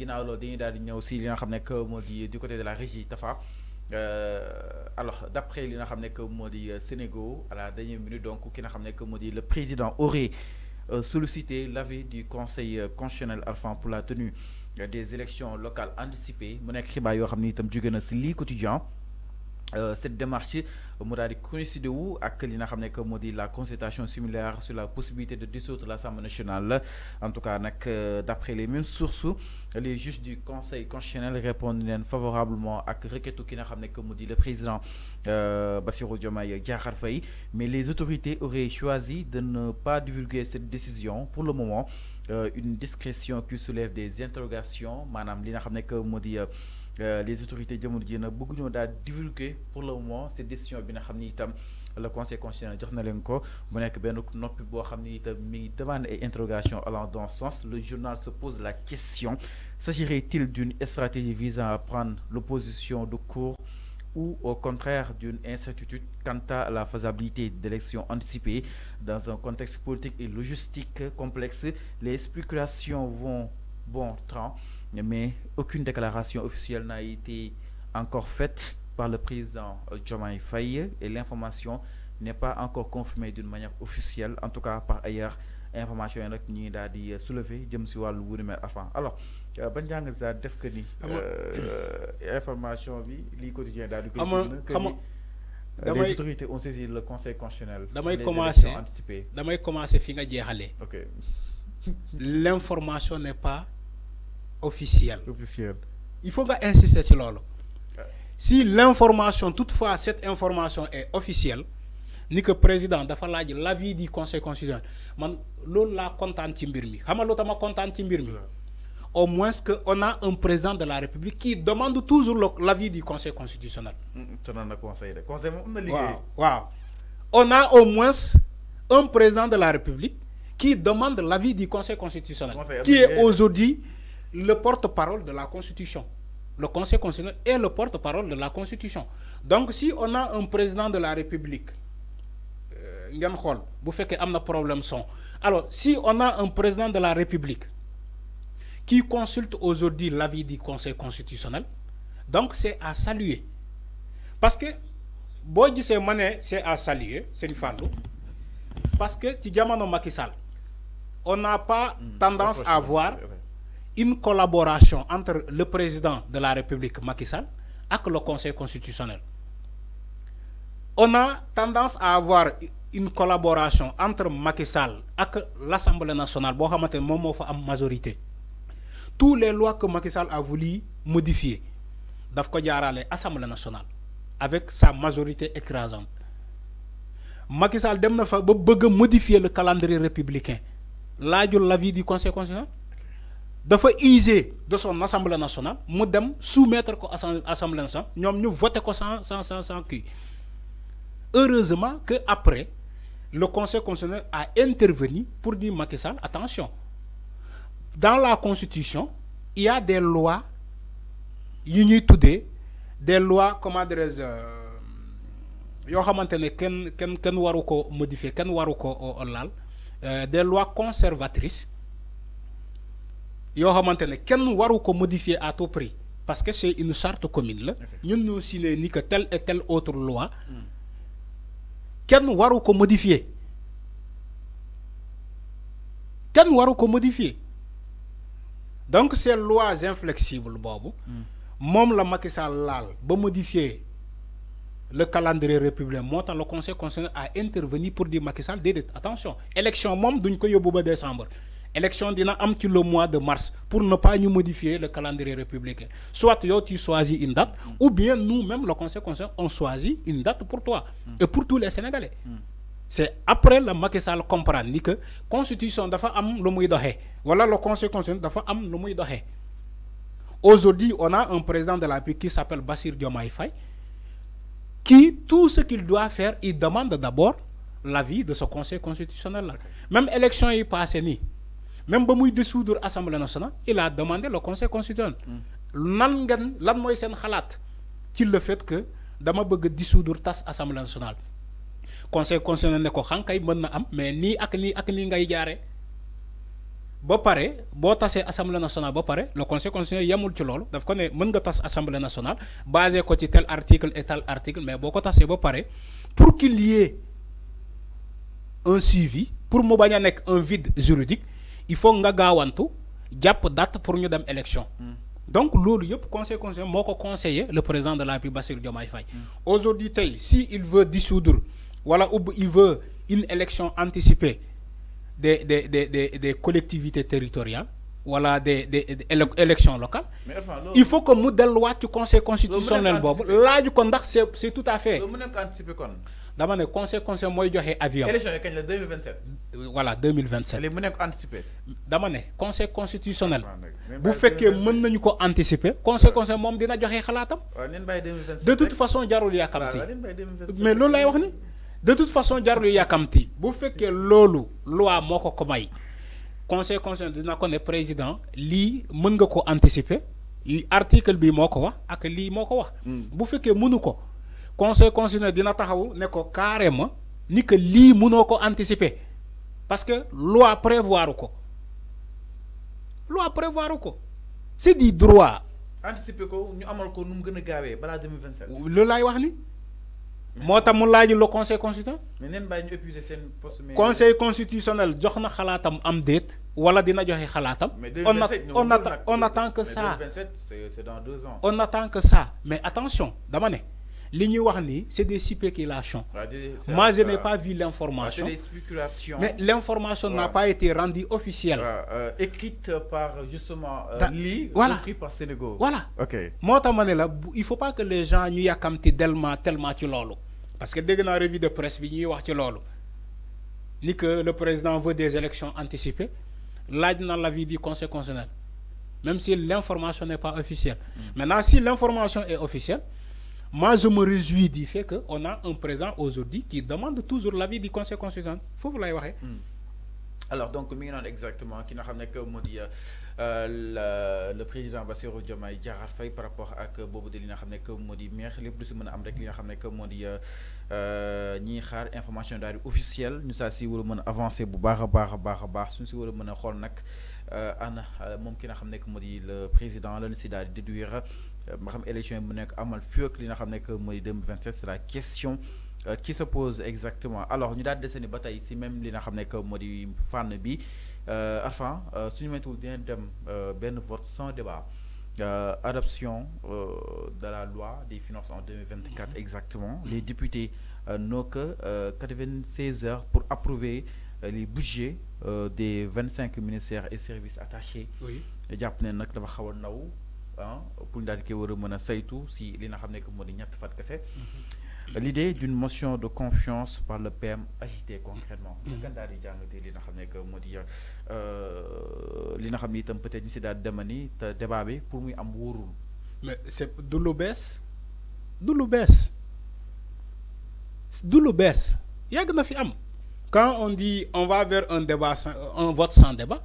ginnaaw loolu dañuy daal di ñëw si li nga xam ne que moo di du côté de la régie Tafa alors d'après li nga xam ne que moo di Sénégal à la dernière minute donc ki nga xam ne que moo di le président aurait sollicité l'avis du conseil constitutionnel enfin pour la tenue des élections locales anticipées mu nekk xibaar yoo xam ne itam jóge na si lii quotidien cette démarche mu daal di coïncider wu ak li nga xam ne que moo di la consultation similaire sur la possibilité de dissoudre l'Assemblée nationale en tout cas nag d'après les mêmes sources les juges du conseil constitutionnel répondent leen favorablement ak requête ki nga xam ne que moo di le président Bassirou Diomaye Diakhar Faye mais les autorités auraient choisi de ne pas divulguer cette décision pour le moment une discrétion qui soulève des interrogations maanaam li nga xam ne que moo di les autorités jamono ji nag bëgguñoo daal divulguer pour le moment cette décision bi nga xam ni itam le conseil constitutionnel jox na leen ko mu nekk benn noppi boo xam ni itam mi ngi demande ay interrogations allant dans ce sens. Le journal se pose la question: s'agirait-il d'une stratégie visant à prendre l'opposition de court ou au contraire d'une incertitude quant à la faisabilité d'élections anticipées dans un contexte politique et logistique complexe? Les spéculations vont bon train, mais aucune déclaration officielle n'a été encore faite par le président Diomaye Faye et l'information n'est pas encore confirmée d'une manière officielle. En tout cas, par ailleurs, information yi nag ñu ngi daal di soulever jëm si wàllu wu ni mel avant. Alors ban jàng daal def que ni information bi lii quotidien daal di koy les autorités ont saisi le conseil constitutionnel. damay commencer fi nga jeexalee. Ok. L'information n'est pas officielle. Il faut nga insister ci loolu. Si l'information, toutefois cette information est officielle, ni que président dafa laaj l'avis du conseil constitutionnel man loolu laa kontaan ci mbir mi xam nga lu tax ma kontaan ci mbir mi au moins que on a un président de la République qui demande toujours l'avis du conseil constitutionnel. Waaw. On a au moins un président de la République qui demande l'avis du conseil constitutionnel, qui est aujourd'hui le porte-parole de la Constitution. Le conseil constitutionnel est le porte-parole de la Constitution. Donc si on a un président de la République, ngeen xool bu fekkee am na problème son, alors si on a un président de la République qui consulte aujourd'hui l'avis du conseil constitutionnel, donc c'est à saluer. Parce que boo gisee ma ne c'est à saluer Sëñ Fallou, parce que ci jamono Macky Sall on n'a pas tendance à voir une collaboration entre le président de la République Macky Sall et le Conseil constitutionnel. On a tendance à avoir une collaboration entre Macky Sall et l'Assemblée nationale, boo xamante ne moom moo fa am majorité. Tous les lois que Macky Sall a voulu modifier daf ko jaarale Assemblée nationale avec sa majorité écrasante. Macky Sall dem na fa ba bëgg modifier le calendrier républicain laajul l'avis du Conseil constitutionnel. Dafa user de son Assemblée nationale mu dem soumettre ko Assemblée nationale ñoom ñu voté ko sans kii. Heureusement que après le Conseil constitutionnel a intervenu pour dire Macky Sall attention, dans la Constitution il y a des lois yu ñuy tuddee des lois comment dirais-je yoo xamante ne kenn waru ko modifier kenn waru ko laal des lois conservatrices yoo xamante ne kenn waru ko modifier à tout prix parce que c'est une charte commune la ñun ñoo signé ni que telle et telle autre loi kenn waru ko modifier donc ces lois inflexibles boobu moom la Macky Sall laal ba modifier le calendrier républicain moo tax le conseil constitutionnel a intervenu pour dire Macky Sall déedéet attention élection moom duñ ko yóbbu ba décembre. Élection dina am ci le mois de mars pour ne pas nous modifier le calendrier républicain. Soit yow tu choisis une date ou bien nous-mêmes le conseil constitutionnel on choisit une date pour toi et pour tous les Sénégalais. C'est après le Macky Sall comprendre ni que constitution dafa am lu muy doxee wala le conseil constitutionnel dafa am lu muy doxee. Aujourd'hui on a un président de la République qui s'appelle Bassirou Diomaye Faye qui tout ce qu'il doit faire il demande d'abord l'avis de ce conseil constitutionnel là. Même élection yi passé nii. Même ba muy dissoudre l'Assemblée nationale il a demandé le conseil constitutionnel lan mooy seen xalaat ci le fait que dama bëgg dissoudre tas Assemblée nationale conseil constitutionnel ne ko xankay mën na am mais nii ak nii ngay jaaree ba pare boo tasee assemblée nationale ba pare le conseil constitutionnel yemul ci loolu daf ko ne mën nga tas assemblée nationale basé ko ci tel article et tel article mais boo ko tasee ba pare pour qu'il y ait un suivi pour mu bañ a nekk un vide juridique il faut nga gaawantu jàpp date pour ñu dem élection. Donc loolu yëpp conseil constitutionnel moo ko conseillé le président de la République Bassirou Diomaye Faye. Aujourd'hui tey si il veut dissoudre wala ou il veut une élection anticipée des collectivités territoriales wala des élections locales. Il faut que mu delluwaat ci conseil constitutionnel boobu laaju ko ndax c'est tout à fait. loolu mën na anticiper kon. dama ne conseil constitutionnel mooy joxe avis. élection yi kañ la 2027. voilà 2027. léegi mu nekk anticiper. dama ne conseil constitutionnel. bu fekkee mën nañu ko anticiper. conseil constitutionnel moom dina joxe xalaatam. waaw nañ bàyyi 2027 de toute façon jarul yàkkamti. mais loolu lay wax ni. de toute façon jarul yàkkamti. bu fekkee loolu loi moo ko may. conseil constitutionnel dina ko ne président lii mën nga ko anticiper. article bi moo ko wax ak lii moo ko wax. bu fekkee mënu ko. conseil constitutionnel dina taxaw ne ko carrément ni que lii mënoo ko anticiper parce que loi prévoir ko c'est du droit. anticiper ko ñu amal ko nu mu gën a gaawee balaa 2027. loolu laay wax ni. moo tax mu laaj le conseil constitutionnel. mais neen bàyyi ñu épuiser seen poste. conseil constitutionnel jox na xalaatam am déet wala dina joxe xalaatam. on attend que ça. mais 2027 c'est dans 2 ans. on attend que ça mais attention dama ne. li ñuy wax ni c'est des spéculations. Moi je n'ai pas vu l'information. C'est des spéculations. Mais l'information n'a pas été rendue officielle. Écrite par justement écrit par Sénégal. Voilà. OK. Moo tax ma ne la il faut pas que les gens ñu yàkkamti tellement ci loolu. Parce que dégg naa revue de presse bi ñuy wax ci loolu. Ni que le président veut des élections anticipées. Laaj na l'avis du conseil constitutionnel. Même si l'information n'est pas officielle. Maintenant si l'information est officielle. Moi, je me réjouis du fait qu'on a un président aujourd'hui qui demande toujours l'avis du conseil constitutionnel. Faut vous l'ayez. Alors, donc, exactement, qui n'a jamais que le président Bassirou Diomaye Diakhar Faye par rapport à que Bobo de l'Ina Hamne que Modi Mer, les plus de Amrek l'Ina Hamne que Modi ni xaar information daal officielle ñu saa si war a mën a avancer bu baax a baax suñu si war a mën a xool nag ana moom ki nga xam ne moo di le président la si daal di déduire ma xam élection yi mu nekk amal fii ak li nga xam ne moo di 2027 c'est la question qui se pose exactement alors ñu daal deseni ba tey si même li nga xam ne moo di fànn bi enfin suñu mentuwul dina dem benn vote sans débat adoption de la loi des finances en 2024 exactement. Les députés n'ont que 96 heures pour approuver les budgets des 25 ministères et services attachés. Oui. jàpp ne nag dafa xaw a ndaw pour ñu daal di koy war a mën a saytu si li nga xam ne que moo di ñett fat kese. L'idée d'une motion de confiance par le PM agitée concrètement. Kan daal di jàngatee li nga xam ne que moo di li nga xam ne itam peut-être ñu si daal demani te débat bi pour muy am wóorul. Mais c'est du lu bees du lu bees yàgg na fi am. Quand on dit on va vers un débat un vote sans débat